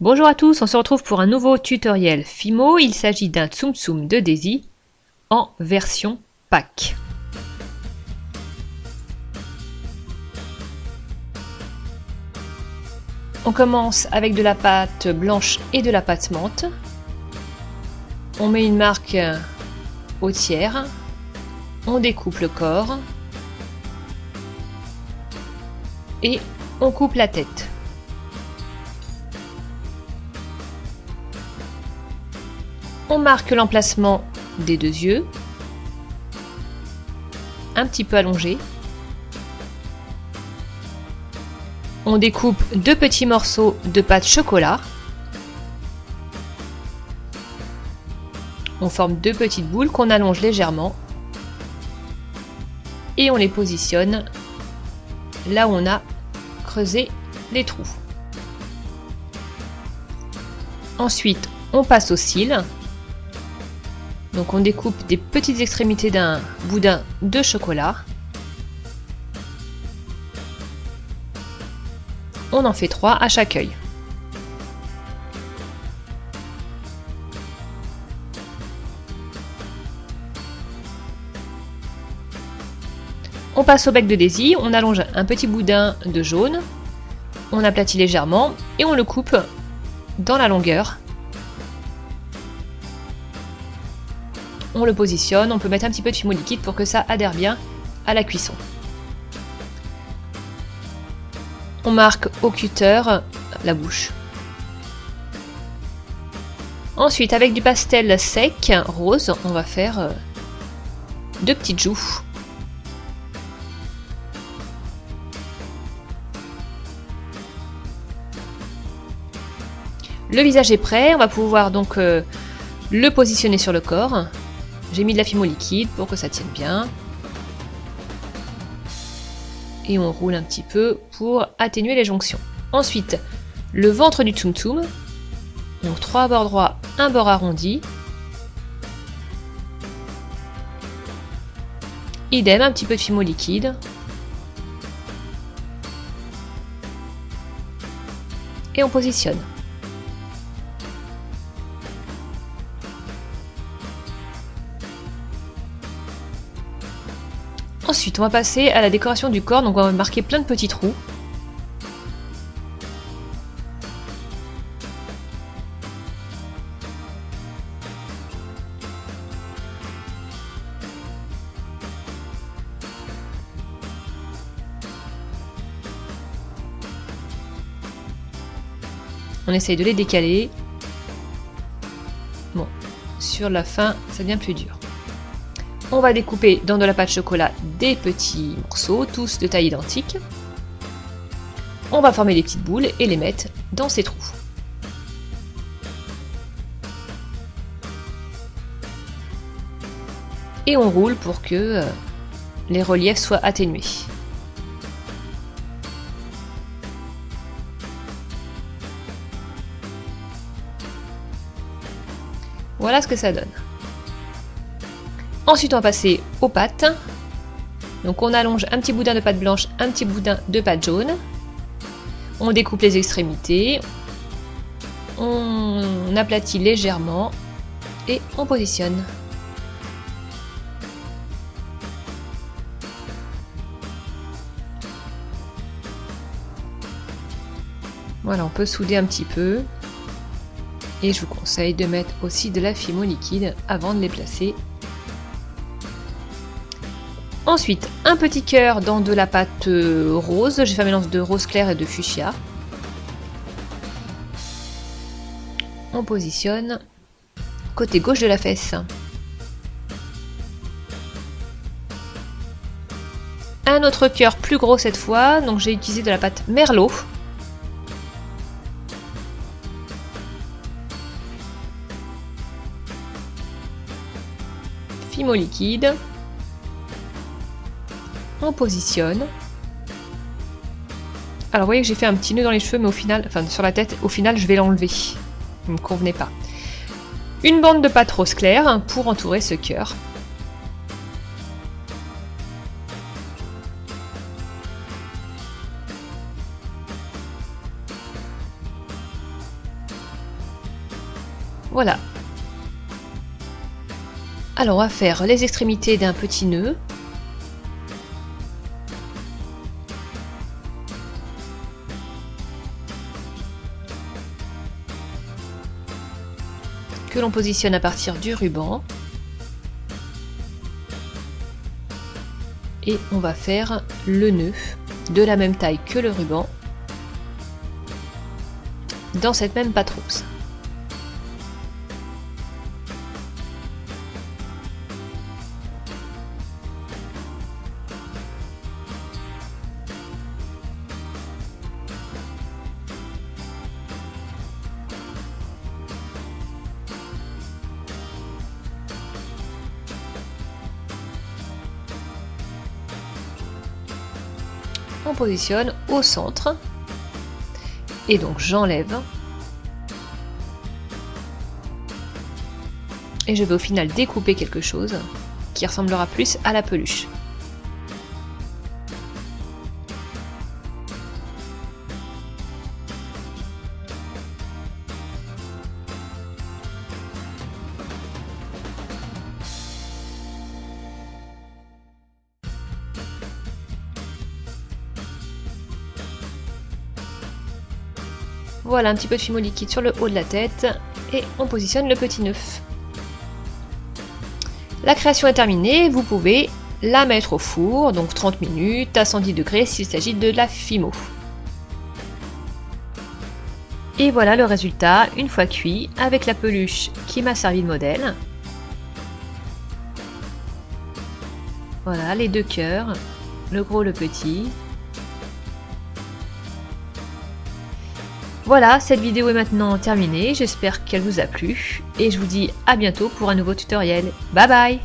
Bonjour à tous, on se retrouve pour un nouveau tutoriel Fimo. Il s'agit d'un Tsum Tsum de Daisy en version pack. On commence avec de la pâte blanche et de la pâte menthe. On met une marque au tiers. On découpe le corps. Et on coupe la tête. On marque l'emplacement des deux yeux, un petit peu allongé. On découpe deux petits morceaux de pâte chocolat. On forme deux petites boules qu'on allonge légèrement. Et on les positionne là où on a creusé les trous. Ensuite, on passe au cils. Donc on découpe des petites extrémités d'un boudin de chocolat. On en fait 3 à chaque œil. On passe au bec de Daisy, on allonge un petit boudin de jaune, on aplatit légèrement et on le coupe dans la longueur. On le positionne, on peut mettre un petit peu de Fimo liquide pour que ça adhère bien à la cuisson. On marque au cutter la bouche. Ensuite, avec du pastel sec rose, on va faire deux petites joues. Le visage est prêt, on va pouvoir donc le positionner sur le corps. J'ai mis de la Fimo liquide pour que ça tienne bien. Et on roule un petit peu pour atténuer les jonctions. Ensuite, le ventre du Tsum Tsum. Donc 3 bords droits, un bord arrondi. Idem, un petit peu de Fimo liquide. Et on positionne. Ensuite, on va passer à la décoration du corps, donc on va marquer plein de petits trous. On essaye de les décaler. Bon, sur la fin, ça devient plus dur. On va découper dans de la pâte chocolat des petits morceaux, tous de taille identique. On va former des petites boules et les mettre dans ces trous. Et on roule pour que les reliefs soient atténués. Voilà ce que ça donne. Ensuite, on va passer aux pâtes. Donc on allonge un petit boudin de pâte blanche, un petit boudin de pâte jaune. On découpe les extrémités. On aplatit légèrement et on positionne. Voilà, on peut souder un petit peu. Et je vous conseille de mettre aussi de la Fimo liquide avant de les placer. Ensuite, un petit cœur dans de la pâte rose. J'ai fait un mélange de rose clair et de fuchsia. On positionne côté gauche de la fesse. Un autre cœur plus gros cette fois. Donc j'ai utilisé de la pâte merlot. Fimo liquide. On positionne. Alors vous voyez que j'ai fait un petit nœud dans les cheveux, mais au final, enfin sur la tête, au final je vais l'enlever. Il ne me convenait pas. Une bande de pâte rose clair pour entourer ce cœur. Voilà. Alors on va faire les extrémités d'un petit nœud. Que l'on positionne à partir du ruban. Et on va faire le nœud de la même taille que le ruban dans cette même pâte rose. On positionne au centre et donc j'enlève et je vais au final découper quelque chose qui ressemblera plus à la peluche. Voilà, un petit peu de fimo liquide sur le haut de la tête et on positionne le petit nœud. La création est terminée, vous pouvez la mettre au four, donc 30 minutes à 110 degrés s'il s'agit de la fimo. Et voilà le résultat une fois cuit avec la peluche qui m'a servi de modèle. Voilà les deux cœurs, le gros, le petit. Voilà, cette vidéo est maintenant terminée, j'espère qu'elle vous a plu et je vous dis à bientôt pour un nouveau tutoriel. Bye bye!